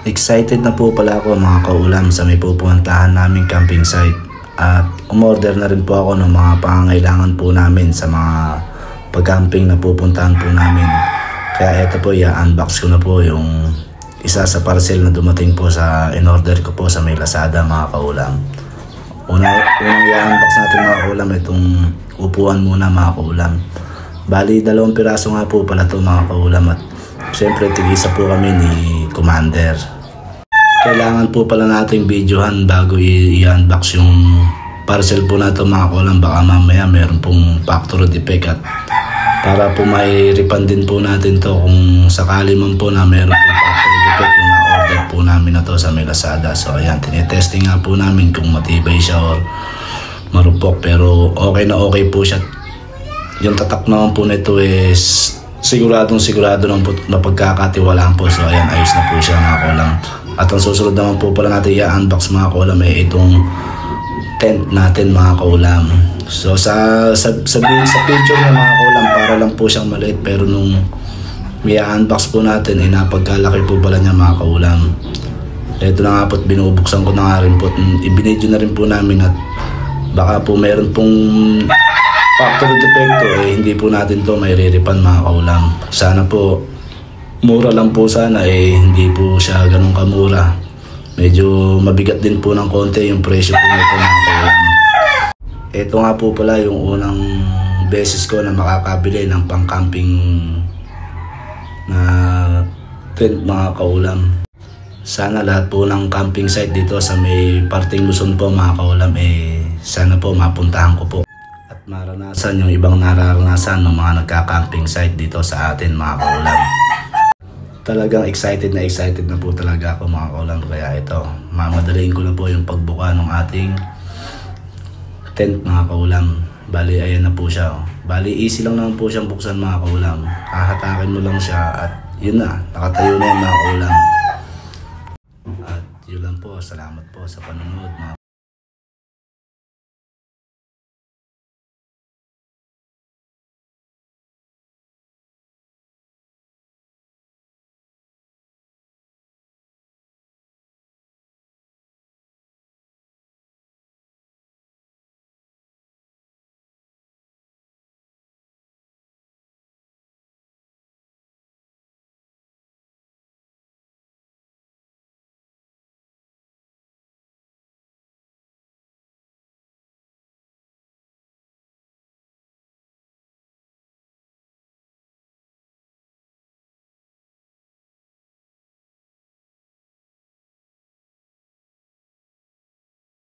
Excited na po pala ako mga kaulam sa may pupuntahan naming camping site. At umorder na rin po ako ng mga pangangailangan po namin sa mga pag-camping na pupuntahan po namin. Kaya ito po, i-unbox ko na po yung isa sa parcel na dumating po sa in-order ko po sa may Lazada mga kaulam. Unang i-unbox natin mga kaulam, itong upuan muna mga kaulam. Bali, 2 piraso nga po pala ito mga kaulam. At syempre, tigisa po kami ni Commander. Kailangan po pala nating videohan bago i-unbox yung parcel po na ito mga kaulam. Baka mamaya meron pong factory defect at para po may refund din po natin to kung sakali man po na meron pong factory defect yung na-order po namin na to sa may Lazada. So ayan, tinetesting nga po namin kung matibay siya or marupok, pero okay na okay po siya. Yung tatak naman po nito is sigurado na pagkakatiwalaan po. So ayan, ayos na po siya mga kaulam. At ang susunod naman po pala natin i-unbox mga kaulam ay itong tent natin mga kaulam. So sa picture niya mga kaulam, para lang po siyang maliit, pero nung i-unbox po natin ay napagkalaki po pala niya mga kaulam. Ito na nga po, binubuksan ko na nga rin po, ibinidyo na rin po namin at baka po meron pong factory defecto hindi po natin to may re-refund mga kaulam. Sana po mura lang po sana, hindi po siya ganun kamura. Medyo mabigat din po ng konti yung presyo po nito mga kaulam. Ito nga po pala yung unang beses ko na makakabili ng pang-camping na tent mga kaulam. Sana lahat po ng camping site dito sa may parting Luzon po mga kaulam, sana po mapuntahan ko po at maranasan yung ibang nararanasan ng mga nagka-camping site dito sa atin mga kaulam. Talagang excited na po talaga ako mga kaulam. Kaya ito, mamadaliin ko na po yung pagbuka ng ating tent mga kaulam. Bali, ayan na po siya. Bali, easy lang naman po siyang buksan mga kaulam. Hahatakin mo lang siya at yun na, nakatayo na yan mga kaulam. At yun lang po, salamat po sa panonood mga